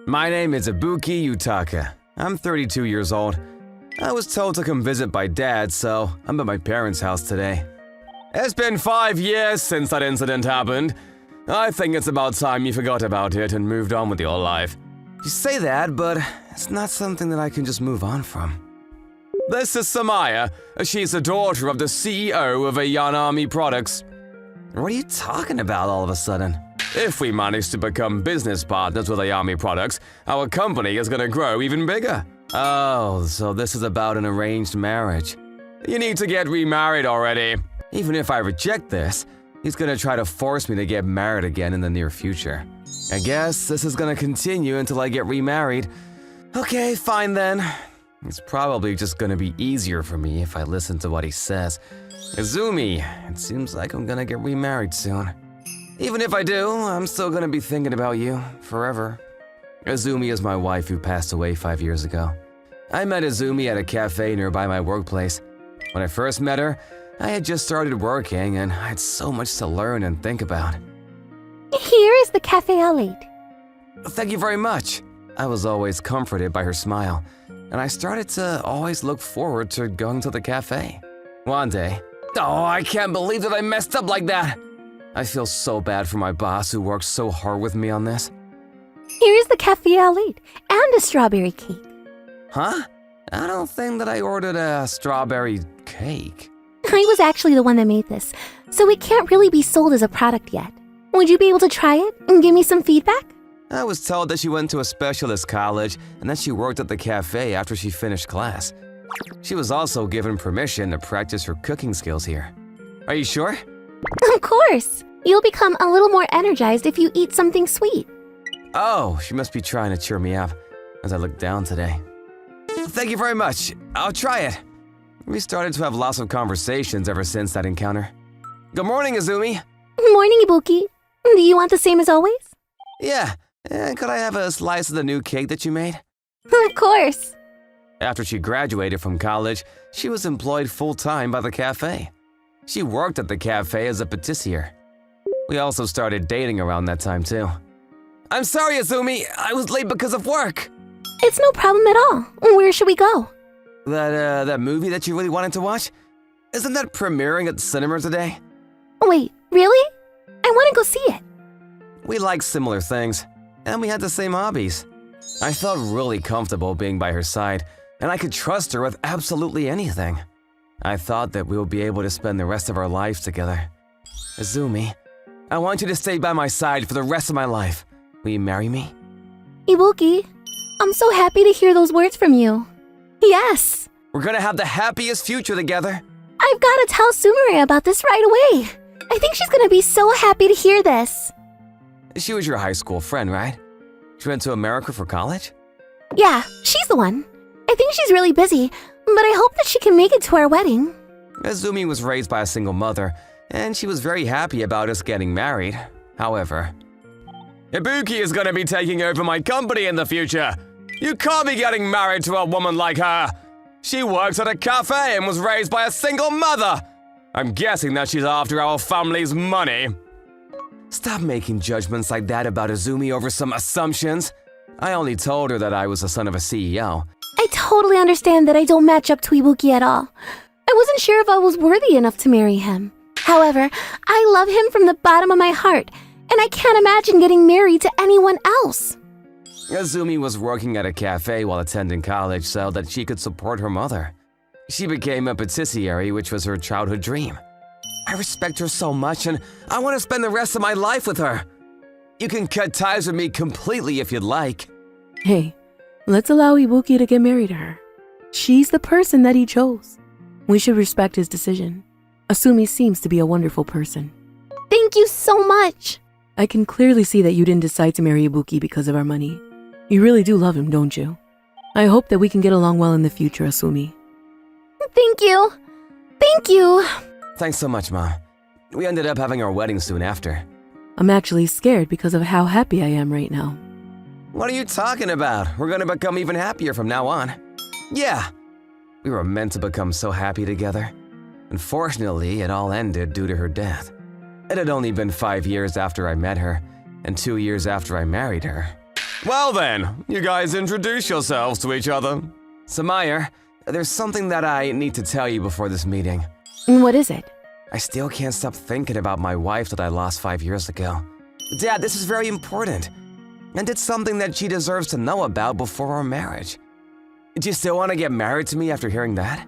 My name is Ibuki Yutaka. I'm 32 years old. I was told to come visit my dad, so I'm at my parents' house today. It's been 5 years since that incident happened. I think it's about time you forgot about it and moved on with your life. You say that, but it's not something that I can just move on from. This is Samaya. She's the daughter of the CEO of Yanami Products. What are you talking about all of a sudden? If we manage to become business partners with Ayami Products, our company is going to grow even bigger. Oh, so this is about an arranged marriage. You need to get remarried already. Even if I reject this, he's going to try to force me to get married again in the near future. I guess this is going to continue until I get remarried. Okay, fine then. It's probably just going to be easier for me if I listen to what he says. Izumi, it seems like I'm going to get remarried soon. Even if I do, I'm still going to be thinking about you forever. Izumi is my wife who passed away 5 years ago. I met Izumi at a cafe nearby my workplace. When I first met her, I had just started working and I had so much to learn and think about. Here is the cafe I'll eat. Thank you very much. I was always comforted by her smile, and I started to always look forward to going to the cafe. One day, oh, I can't believe that I messed up like that. I feel so bad for my boss who worked so hard with me on this. Here is the cafe I'll eat and a strawberry cake. Huh? I don't think that I ordered a strawberry cake. I was actually the one that made this, so it can't really be sold as a product yet. Would you be able to try it and give me some feedback? I was told that she went to a specialist college and that she worked at the cafe after she finished class. She was also given permission to practice her cooking skills here. Are you sure? Of course! You'll become a little more energized if you eat something sweet. Oh, she must be trying to cheer me up as I look down today. Thank you very much. I'll try it. We started to have lots of conversations ever since that encounter. Good morning, Izumi. Morning, Ibuki. Do you want the same as always? Yeah. Could I have a slice of the new cake that you made? Of course. After she graduated from college, she was employed full-time by the cafe. She worked at the cafe as a patissier. We also started dating around that time, too. I'm sorry, Izumi. I was late because of work. It's no problem at all. Where should we go? That movie that you really wanted to watch? Isn't that premiering at the cinema today? Wait, really? I want to go see it. We like similar things, and we had the same hobbies. I felt really comfortable being by her side, and I could trust her with absolutely anything. I thought that we would be able to spend the rest of our lives together. Izumi, I want you to stay by my side for the rest of my life. Will you marry me? Ibuki, I'm so happy to hear those words from you. Yes! We're gonna have the happiest future together. I've got to tell Sumire about this right away. I think she's gonna be so happy to hear this. She was your high school friend, right? She went to America for college? Yeah, she's the one. I think she's really busy, but I hope that she can make it to our wedding. Izumi was raised by a single mother, and she was very happy about us getting married. However, Ibuki is gonna be taking over my company in the future. You can't be getting married to a woman like her. She works at a cafe and was raised by a single mother. I'm guessing that she's after our family's money. Stop making judgments like that about Izumi over some assumptions. I only told her that I was the son of a CEO. I totally understand that I don't match up to Ibuki at all. I wasn't sure if I was worthy enough to marry him. However, I love him from the bottom of my heart, and I can't imagine getting married to anyone else. Izumi was working at a cafe while attending college so that she could support her mother. She became a patissiere, which was her childhood dream. I respect her so much, and I want to spend the rest of my life with her. You can cut ties with me completely if you'd like. Hey, let's allow Ibuki to get married to her. She's the person that he chose. We should respect his decision. Asumi seems to be a wonderful person. Thank you so much. I can clearly see that you didn't decide to marry Ibuki because of our money. You really do love him, don't you? I hope that we can get along well in the future, Asumi. Thank you. Thank you. Thanks so much, Mom. We ended up having our wedding soon after. I'm actually scared because of how happy I am right now. What are you talking about? We're gonna become even happier from now on. Yeah, we were meant to become so happy together. Unfortunately, it all ended due to her death. It had only been 5 years after I met her, and 2 years after I married her. Well then, you guys introduce yourselves to each other. Samaya, there's something that I need to tell you before this meeting. What is it? I still can't stop thinking about my wife that I lost 5 years ago. Dad, this is very important. And it's something that she deserves to know about before our marriage. Do you still want to get married to me after hearing that?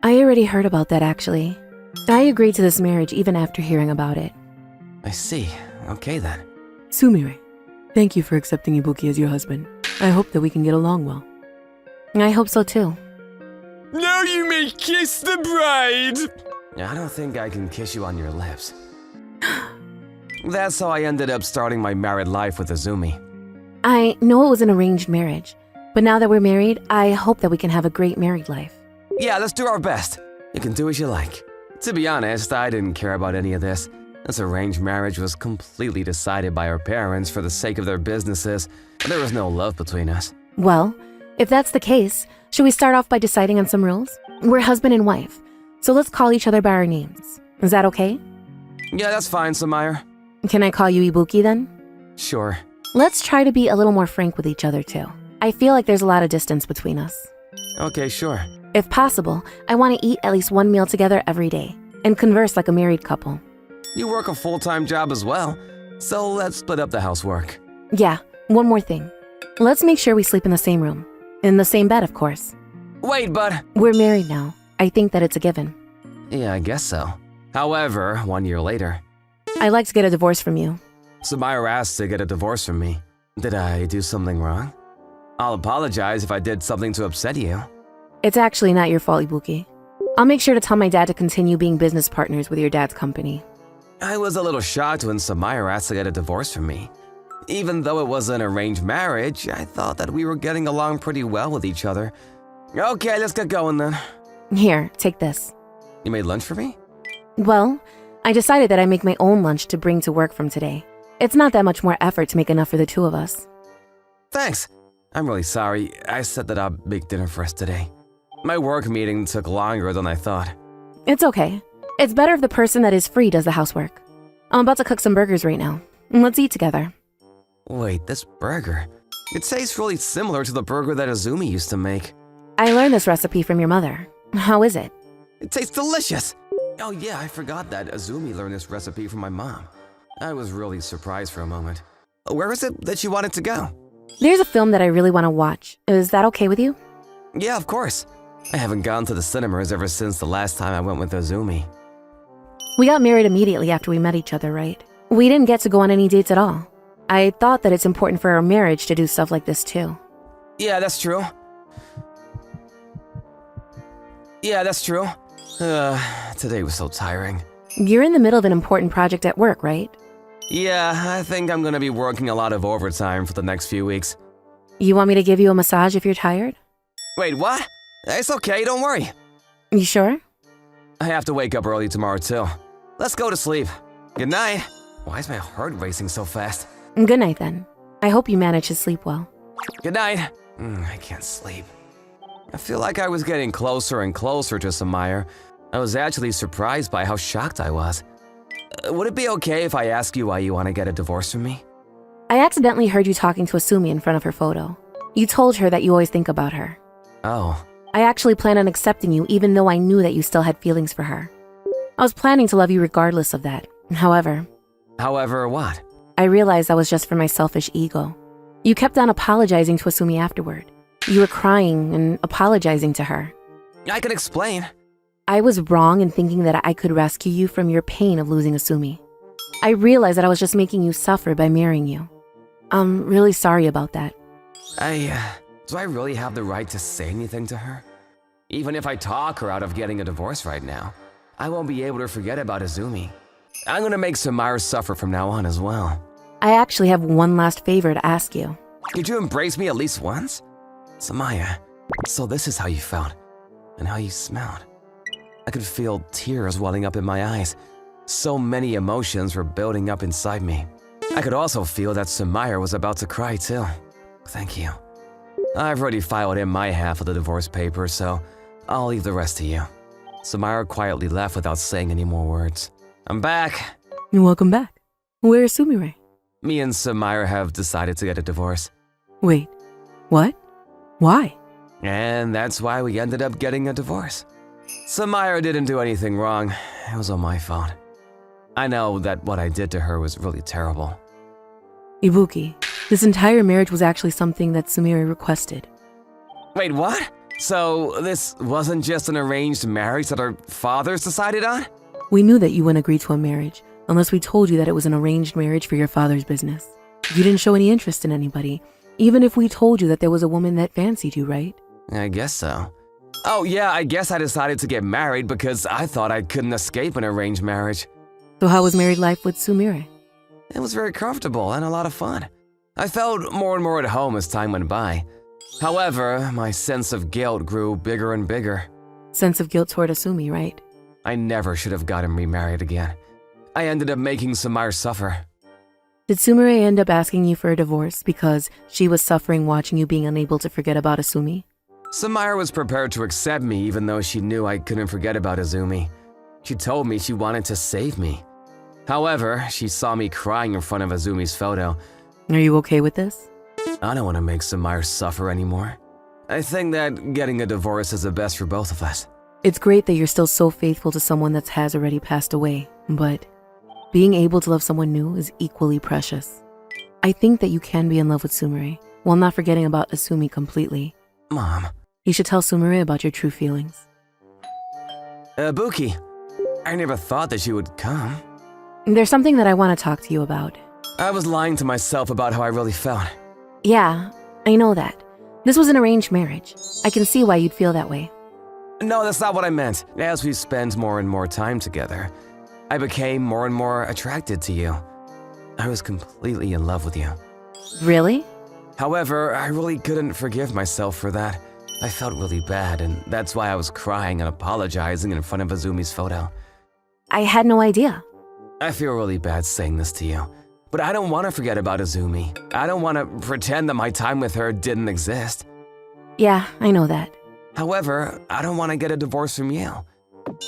I already heard about that, actually. I agreed to this marriage even after hearing about it. I see. Okay then. Sumire, thank you for accepting Ibuki as your husband. I hope that we can get along well. I hope so too. Now you may kiss the bride! I don't think I can kiss you on your lips. That's how I ended up starting my married life with Azumi. I know it was an arranged marriage, but now that we're married, I hope that we can have a great married life. Yeah, let's do our best. You can do as you like. To be honest, I didn't care about any of this. This arranged marriage was completely decided by our parents for the sake of their businesses. There was no love between us. Well, if that's the case, should we start off by deciding on some rules? We're husband and wife, so let's call each other by our names. Is that okay? Yeah, that's fine, Samaya. Can I call you Ibuki then? Sure. Let's try to be a little more frank with each other too. I feel like there's a lot of distance between us. Okay, sure. If possible, I want to eat at least one meal together every day and converse like a married couple. You work a full-time job as well, so let's split up the housework. Yeah, one more thing. Let's make sure we sleep in the same room. In the same bed, of course. Wait, but... We're married now. I think that it's a given. Yeah, I guess so. However, 1 year later... I'd like to get a divorce from you. Samaya asked to get a divorce from me. Did I do something wrong? I'll apologize if I did something to upset you. It's actually not your fault, Ibuki. I'll make sure to tell my dad to continue being business partners with your dad's company. I was a little shocked when Samaya asked to get a divorce from me. Even though it was an arranged marriage, I thought that we were getting along pretty well with each other. Okay, let's get going then. Here, take this. You made lunch for me? Well, I decided that I make my own lunch to bring to work from today. It's not that much more effort to make enough for the two of us. Thanks. I'm really sorry. I said that I'd make dinner for us today. My work meeting took longer than I thought. It's okay. It's better if the person that is free does the housework. I'm about to cook some burgers right now. Let's eat together. Wait, this burger. It tastes really similar to the burger that Azumi used to make. I learned this recipe from your mother. How is it? It tastes delicious! Oh yeah, I forgot that Azumi learned this recipe from my mom. I was really surprised for a moment. Where is it that you wanted to go? There's a film that I really want to watch. Is that okay with you? Yeah, of course. I haven't gone to the cinemas ever since the last time I went with Azumi. We got married immediately after we met each other, right? We didn't get to go on any dates at all. I thought that it's important for our marriage to do stuff like this too. Yeah, that's true. Today was so tiring. You're in the middle of an important project at work, right? Yeah, I think I'm gonna be working a lot of overtime for the next few weeks. You want me to give you a massage if you're tired? Wait, what? It's okay, don't worry. You sure? I have to wake up early tomorrow too. Let's go to sleep. Good night. Why is my heart racing so fast? Good night then. I hope you manage to sleep well. Good night. I can't sleep. I feel like I was getting closer and closer to Samaya. I was actually surprised by how shocked I was. Would it be okay if I ask you why you want to get a divorce from me? I accidentally heard you talking to Asumi in front of her photo. You told her that you always think about her. Oh. I actually planned on accepting you even though I knew that you still had feelings for her. I was planning to love you regardless of that. However, What? I realized that was just for my selfish ego. You kept on apologizing to Asumi afterward. You were crying and apologizing to her. I can explain. I was wrong in thinking that I could rescue you from your pain of losing Asumi. I realized that I was just making you suffer by marrying you. I'm really sorry about that. Do I really have the right to say anything to her? Even if I talk her out of getting a divorce right now, I won't be able to forget about Azumi. I'm gonna make Samaya suffer from now on as well. I actually have one last favor to ask you. Could you embrace me at least once? Samaya, so this is how you felt, and how you smelled. I could feel tears welling up in my eyes. So many emotions were building up inside me. I could also feel that Samaya was about to cry too. Thank you. I've already filed in my half of the divorce papers, so I'll leave the rest to you. Samaya quietly left without saying any more words. I'm back. Welcome back. Where's Sumire? Me and Samaya have decided to get a divorce. Wait, what? Why? And that's why we ended up getting a divorce. Sumire didn't do anything wrong. It was all my fault. I know that what I did to her was really terrible. Ibuki, this entire marriage was actually something that Sumire requested. Wait, what? So this wasn't just an arranged marriage that our fathers decided on? We knew that you wouldn't agree to a marriage unless we told you that it was an arranged marriage for your father's business. You didn't show any interest in anybody, even if we told you that there was a woman that fancied you, right? I guess so. Oh yeah, I guess I decided to get married because I thought I couldn't escape an arranged marriage. So how was married life with Sumire? It was very comfortable and a lot of fun. I felt more and more at home as time went by. However, my sense of guilt grew bigger and bigger. Sense of guilt toward Asumi, right? I never should have gotten remarried again. I ended up making Sumire suffer. Did Sumire end up asking you for a divorce because she was suffering watching you being unable to forget about Asumi? Sumire was prepared to accept me even though she knew I couldn't forget about Azumi. She told me she wanted to save me. However, she saw me crying in front of Azumi's photo. Are you okay with this? I don't want to make Sumire suffer anymore. I think that getting a divorce is the best for both of us. It's great that you're still so faithful to someone that has already passed away, but being able to love someone new is equally precious. I think that you can be in love with Sumire while not forgetting about Asumi completely. Mom. You should tell Sumire about your true feelings. Buki, I never thought that she would come. There's something that I want to talk to you about. I was lying to myself about how I really felt. Yeah, I know that. This was an arranged marriage. I can see why you'd feel that way. No, that's not what I meant. As we spent more and more time together, I became more and more attracted to you. I was completely in love with you. Really? However, I really couldn't forgive myself for that. I felt really bad, and that's why I was crying and apologizing in front of Azumi's photo. I had no idea. I feel really bad saying this to you, but I don't want to forget about Azumi. I don't want to pretend that my time with her didn't exist. Yeah, I know that. However, I don't want to get a divorce from you.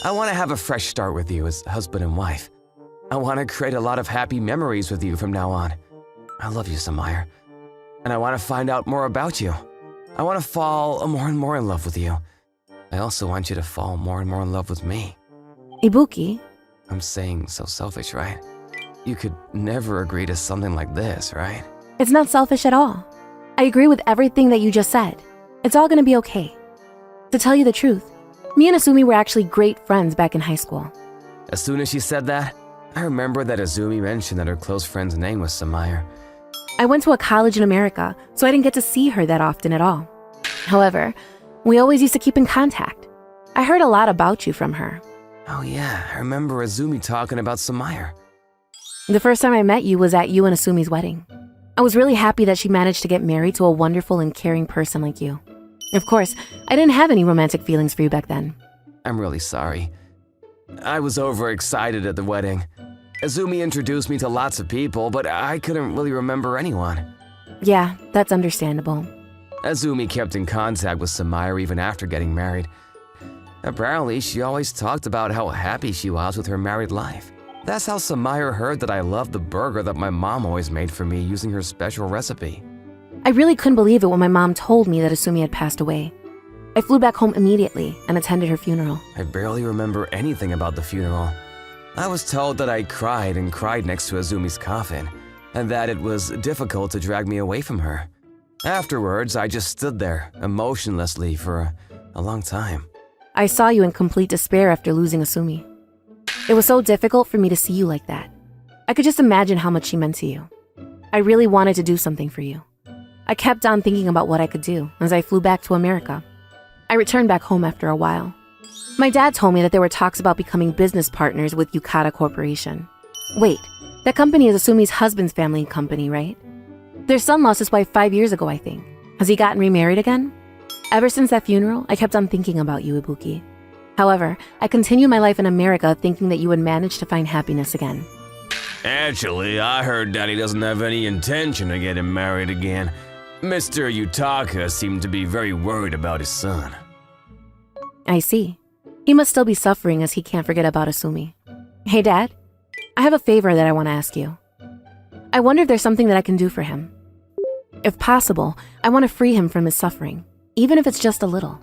I want to have a fresh start with you as husband and wife. I want to create a lot of happy memories with you from now on. I love you, Sumire, and I want to find out more about you. I want to fall more and more in love with you. I also want you to fall more and more in love with me. Ibuki? I'm saying so selfish, right? You could never agree to something like this, right? It's not selfish at all. I agree with everything that you just said. It's all gonna be okay. To tell you the truth, me and Asumi were actually great friends back in high school. As soon as she said that, I remember that Azumi mentioned that her close friend's name was Sumire. I went to a college in America, so I didn't get to see her that often at all. However, we always used to keep in contact. I heard a lot about you from her. Oh yeah, I remember Azumi talking about Sumire. The first time I met you was at you and Asumi's wedding. I was really happy that she managed to get married to a wonderful and caring person like you. Of course, I didn't have any romantic feelings for you back then. I'm really sorry. I was overexcited at the wedding. Azumi introduced me to lots of people, but I couldn't really remember anyone. Yeah, that's understandable. Azumi kept in contact with Sumire even after getting married. Apparently, she always talked about how happy she was with her married life. That's how Sumire heard that I loved the burger that my mom always made for me using her special recipe. I really couldn't believe it when my mom told me that Asumi had passed away. I flew back home immediately and attended her funeral. I barely remember anything about the funeral. I was told that I cried and cried next to Azumi's coffin, and that it was difficult to drag me away from her. Afterwards, I just stood there, emotionlessly, for a long time. I saw you in complete despair after losing Asumi. It was so difficult for me to see you like that. I could just imagine how much she meant to you. I really wanted to do something for you. I kept on thinking about what I could do as I flew back to America. I returned back home after a while. My dad told me that there were talks about becoming business partners with Yukata Corporation. Wait, that company is Asumi's husband's family company, right? Their son lost his wife 5 years ago, I think. Has he gotten remarried again? Ever since that funeral, I kept on thinking about you, Ibuki. However, I continued my life in America thinking that you would manage to find happiness again. Actually, I heard Daddy doesn't have any intention of getting married again. Mr. Yutaka seemed to be very worried about his son. I see. He must still be suffering as he can't forget about Asumi. Hey, Dad. I have a favor that I want to ask you. I wonder if there's something that I can do for him. If possible, I want to free him from his suffering, even if it's just a little.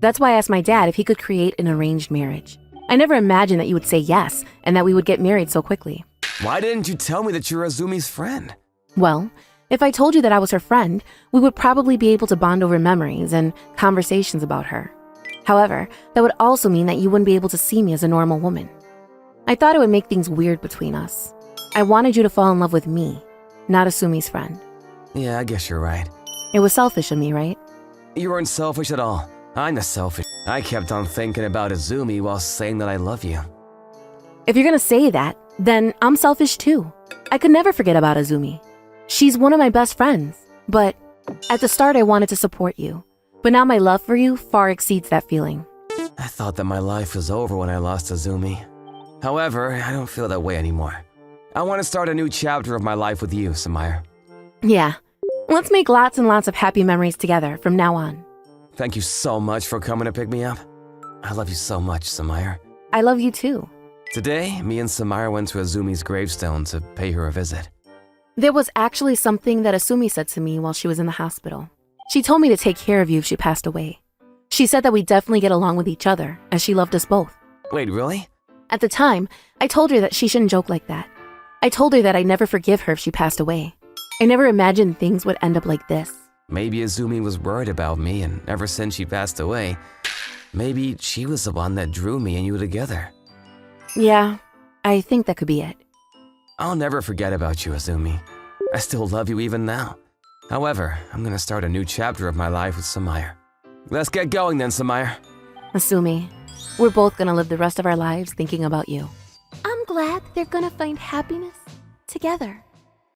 That's why I asked my dad if he could create an arranged marriage. I never imagined that you would say yes and that we would get married so quickly. Why didn't you tell me that you're Azumi's friend? Well, if I told you that I was her friend, we would probably be able to bond over memories and conversations about her. However, that would also mean that you wouldn't be able to see me as a normal woman. I thought it would make things weird between us. I wanted you to fall in love with me, not Asumi's friend. Yeah, I guess you're right. It was selfish of me, right? You weren't selfish at all. I'm the selfish. I kept on thinking about Azumi while saying that I love you. If you're gonna say that, then I'm selfish too. I could never forget about Azumi. She's one of my best friends, but at the start I wanted to support you. But now my love for you far exceeds that feeling. I thought that my life was over when I lost Azumi. However, I don't feel that way anymore. I want to start a new chapter of my life with you, Sumire. Yeah, let's make lots and lots of happy memories together from now on. Thank you so much for coming to pick me up. I love you so much, Sumire. I love you too. Today, me and Sumire went to Azumi's gravestone to pay her a visit. There was actually something that Asumi said to me while she was in the hospital. She told me to take care of you if she passed away. She said that we definitely get along with each other, as she loved us both. Wait, really? At the time, I told her that she shouldn't joke like that. I told her that I'd never forgive her if she passed away. I never imagined things would end up like this. Maybe Azumi was worried about me, and ever since she passed away, maybe she was the one that drew me and you together. Yeah, I think that could be it. I'll never forget about you, Azumi. I still love you even now. However, I'm gonna start a new chapter of my life with Sumire. Let's get going then, Sumire. Asumi, we're both gonna live the rest of our lives thinking about you. I'm glad they're gonna find happiness together.